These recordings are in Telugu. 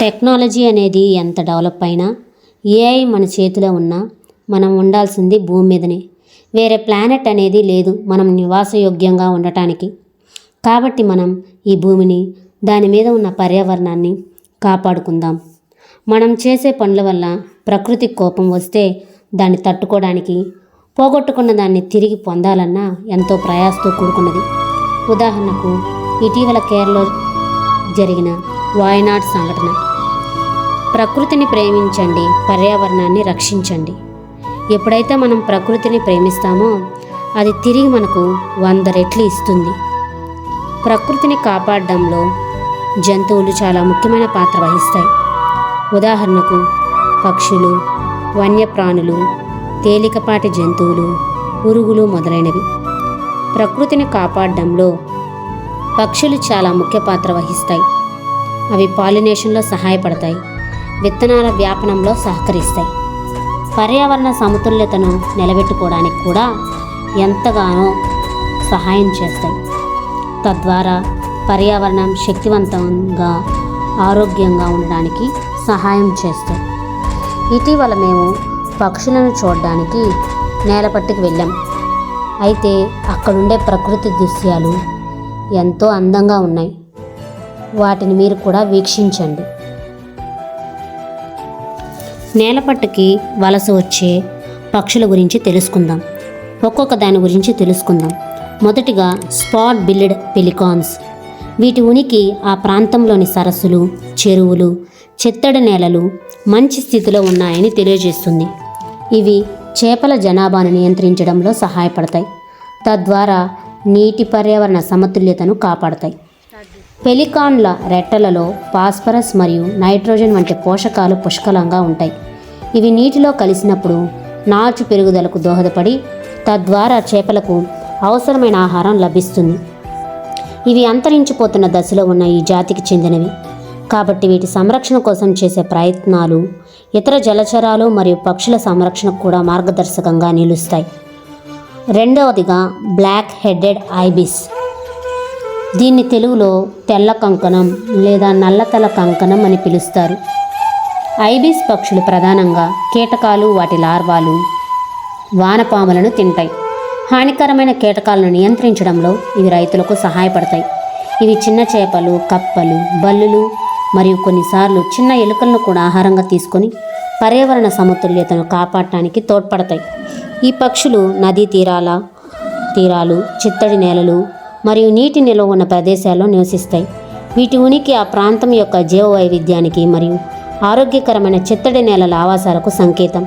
టెక్నాలజీ అనేది ఎంత డెవలప్ అయినా ఏఐ మన చేతిలో ఉన్నా మనం ఉండాల్సింది భూమి మీదనే. వేరే ప్లానెట్ అనేది లేదు మనం నివాసయోగ్యంగా ఉండటానికి. కాబట్టి మనం ఈ భూమిని, దాని మీద ఉన్న పర్యావరణాన్ని కాపాడుకుందాం. మనం చేసే పనుల వల్ల ప్రకృతికి కోపం వస్తే దాన్ని తట్టుకోవడానికి, పోగొట్టుకున్న దాన్ని తిరిగి పొందాలన్నా ఎంతో ప్రయాసతో కూడుకున్నది. ఉదాహరణకు ఇటీవల కేరళలో జరిగిన వాయనాడ్ సంఘటన. ప్రకృతిని ప్రేమించండి, పర్యావరణాన్ని రక్షించండి. ఎప్పుడైతే మనం ప్రకృతిని ప్రేమిస్తామో అది తిరిగి మనకు 100 రెట్లు ఇస్తుంది. ప్రకృతిని కాపాడడంలో జంతువులు చాలా ముఖ్యమైన పాత్ర వహిస్తాయి. ఉదాహరణకు పక్షులు, వన్యప్రాణులు, తేలికపాటి జంతువులు, పురుగులు మొదలైనవి. ప్రకృతిని కాపాడడంలో పక్షులు చాలా ముఖ్య పాత్ర వహిస్తాయి. అవి పాలినేషన్లో సహాయపడతాయి, విత్తనాల వ్యాపనంలో సహకరిస్తాయి. పర్యావరణ సమతుల్యతను నిలబెట్టుకోవడానికి కూడా ఎంతగానో సహాయం చేస్తాయి. తద్వారా పర్యావరణం శక్తివంతంగా, ఆరోగ్యంగా ఉండడానికి సహాయం చేస్తాయి. ఇటీవల మేము పక్షులను చూడడానికి నేలపట్టుకు వెళ్ళాం. అయితే అక్కడుండే ప్రకృతి దృశ్యాలు ఎంతో అందంగా ఉన్నాయి. వాటిని మీరు కూడా వీక్షించండి. నేలపట్టుకి వలస వచ్చే పక్షుల గురించి తెలుసుకుందాం. ఒక్కొక్క దాని గురించి తెలుసుకుందాం. మొదటిగా స్పాట్ బిల్డ్ పెలికాన్స్. వీటి ఉనికి ఆ ప్రాంతంలోని సరస్సులు, చెరువులు, చిత్తడి నేలలు మంచి స్థితిలో ఉన్నాయని తెలియజేస్తుంది. ఇవి చేపల జనాభాను నియంత్రించడంలో సహాయపడతాయి, తద్వారా నీటి పర్యావరణ సమతుల్యతను కాపాడతాయి. పెలికాన్ల రెట్టలలో ఫాస్ఫరస్ మరియు నైట్రోజన్ వంటి పోషకాలు పుష్కలంగా ఉంటాయి. ఇవి నీటిలో కలిసినప్పుడు నాచు పెరుగుదలకు దోహదపడి తద్వారా చేపలకు అవసరమైన ఆహారం లభిస్తుంది. ఇవి అంతరించిపోతున్న దశలో ఉన్న ఈ జాతికి చెందినవి కాబట్టి వీటి సంరక్షణ కోసం చేసే ప్రయత్నాలు ఇతర జలచరాలు మరియు పక్షుల సంరక్షణకు కూడా మార్గదర్శకంగా నిలుస్తాయి. రెండవదిగా బ్లాక్ హెడెడ్ ఐబిస్. దీన్ని తెలుగులో తెల్ల కంకణం లేదా నల్లతల కంకణం అని పిలుస్తారు. ఐబిస్ పక్షులు ప్రధానంగా కీటకాలు, వాటి లార్వాలు, వానపాములను తింటాయి. హానికరమైన కీటకాలను నియంత్రించడంలో ఇవి రైతులకు సహాయపడతాయి. ఇవి చిన్న చేపలు, కప్పలు, బల్లులు మరియు కొన్నిసార్లు చిన్న ఎలుకలను కూడా ఆహారంగా తీసుకొని పర్యావరణ సమతుల్యతను కాపాడటానికి తోడ్పడతాయి. ఈ పక్షులు నదీ తీరాలు, చిత్తడి నేలలు మరియు నీటి నిల్వ ఉన్న ప్రదేశాల్లో నివసిస్తాయి. వీటి ఉనికి ఆ ప్రాంతం యొక్క జీవ వైవిధ్యానికి మరియు ఆరోగ్యకరమైన చిత్తడి నేలల ఆవాసాలకు సంకేతం.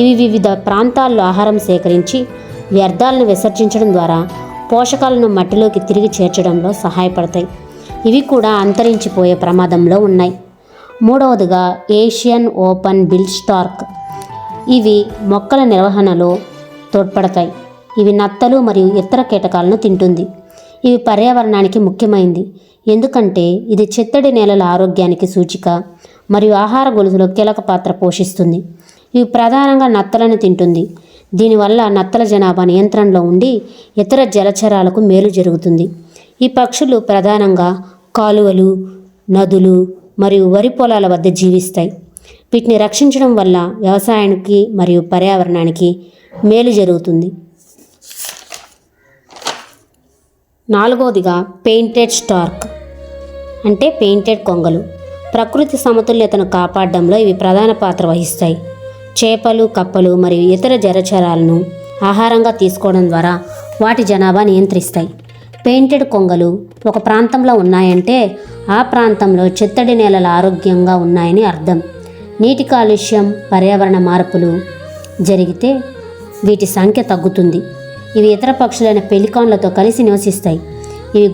ఇవి వివిధ ప్రాంతాల్లో ఆహారం సేకరించి వ్యర్థాలను విసర్జించడం ద్వారా పోషకాలను మట్టిలోకి తిరిగి చేర్చడంలో సహాయపడతాయి. ఇవి కూడా అంతరించిపోయే ప్రమాదంలో ఉన్నాయి. మూడవదిగా ఏషియన్ ఓపెన్ బిల్ స్టార్క్. ఇవి మొక్కల నిర్వహణలో తోడ్పడతాయి. ఇవి నత్తలు మరియు ఇతర కీటకాలను తింటుంది. ఇవి పర్యావరణానికి ముఖ్యమైనది ఎందుకంటే ఇది చిత్తడి నేలల ఆరోగ్యానికి సూచిక మరియు ఆహార గొలుసులో కీలక పాత్ర పోషిస్తుంది. ఇవి ప్రధానంగా నత్తలను తింటుంది. దీనివల్ల నత్తల జనాభా నియంత్రణలో ఉండి ఇతర జలచరాలకు మేలు జరుగుతుంది. ఈ పక్షులు ప్రధానంగా కాలువలు, నదులు మరియు వరి పొలాల వద్ద జీవిస్తాయి. వీటిని రక్షించడం వల్ల వ్యవసాయానికి మరియు పర్యావరణానికి మేలు జరుగుతుంది. నాలుగవదిగా పెయింటెడ్ స్టార్క్ అంటే పెయింటెడ్ కొంగలు. ప్రకృతి సమతుల్యతను కాపాడడంలో ఇవి ప్రధాన పాత్ర వహిస్తాయి. చేపలు, కప్పలు మరియు ఇతర జలచరాలను ఆహారంగా తీసుకోవడం ద్వారా వాటి జనాభా నియంత్రిస్తాయి. పెయింటెడ్ కొంగలు ఒక ప్రాంతంలో ఉన్నాయంటే ఆ ప్రాంతంలో చిత్తడి నేలలు ఆరోగ్యంగా ఉన్నాయని అర్థం. నీటి కాలుష్యం, పర్యావరణ మార్పులు జరిగితే వీటి సంఖ్య తగ్గుతుంది. ఇవి ఇతర పక్షులైన పెలికాన్లతో కలిసి నివసిస్తాయి. ఇవి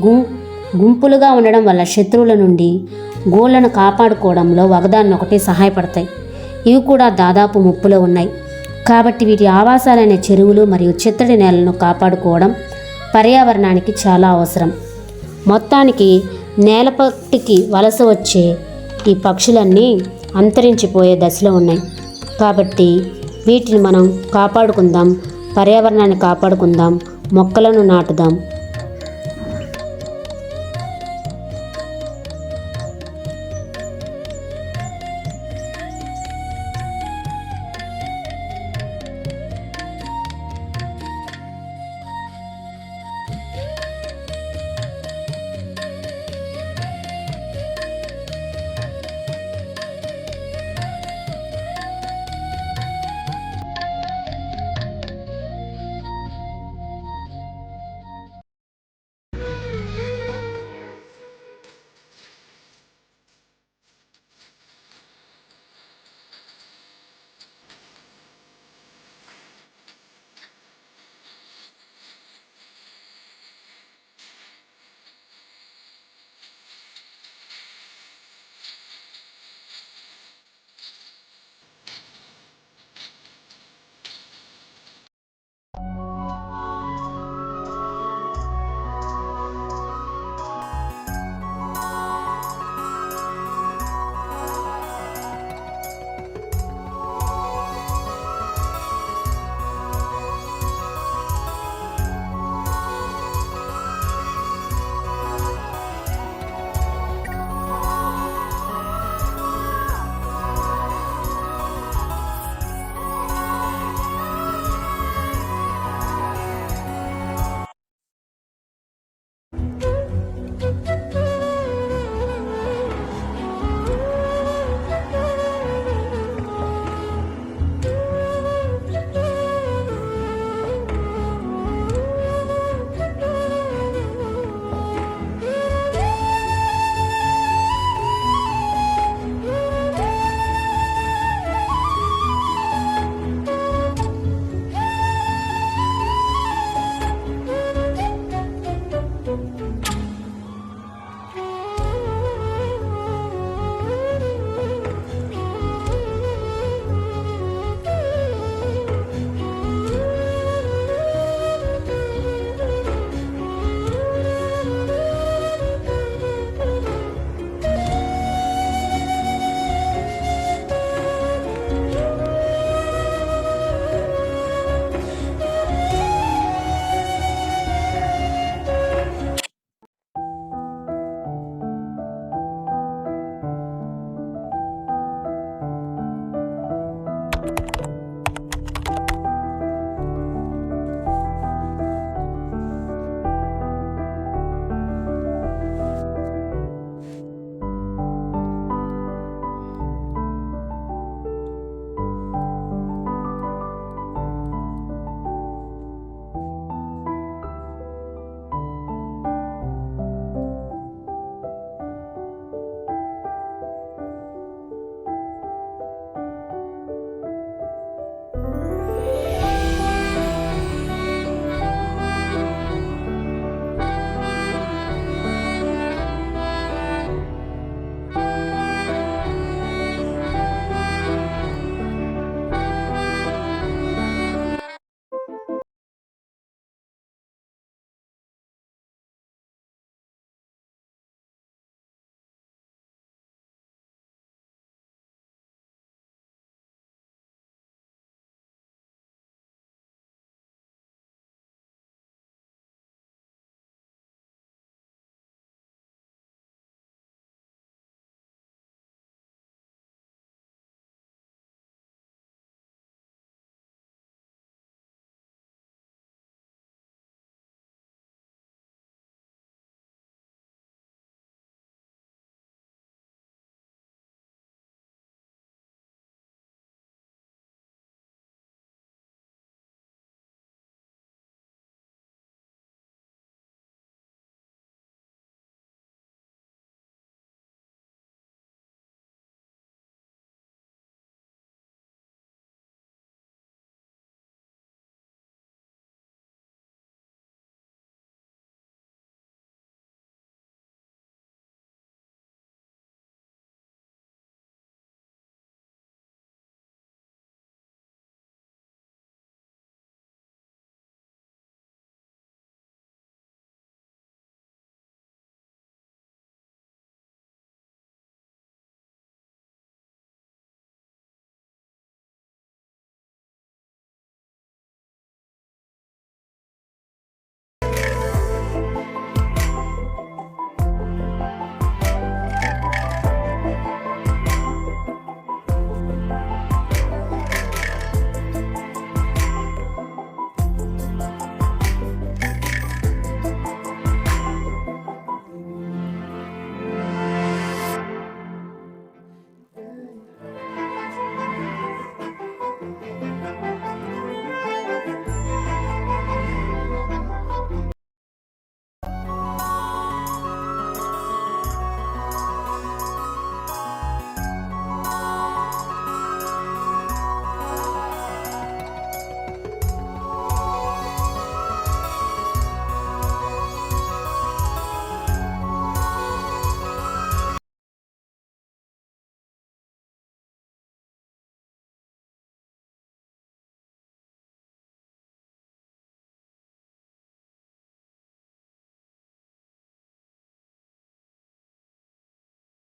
గుంపులుగా ఉండడం వల్ల శత్రువుల నుండి గూళ్లను కాపాడుకోవడంలో ఒకదాన్నొకటి సహాయపడతాయి. ఇవి కూడా దాదాపు ముప్పులో ఉన్నాయి కాబట్టి వీటి ఆవాసాలైన చెరువులు మరియు చిత్తడి నేలను కాపాడుకోవడం పర్యావరణానికి చాలా అవసరం. మొత్తానికి నేలపట్టుకి వలస వచ్చే ఈ పక్షులన్నీ అంతరించిపోయే దశలో ఉన్నాయి కాబట్టి వీటిని మనం కాపాడుకుందాం, పర్యావరణాన్ని కాపాడుకుందాం, మొక్కలను నాటుదాం.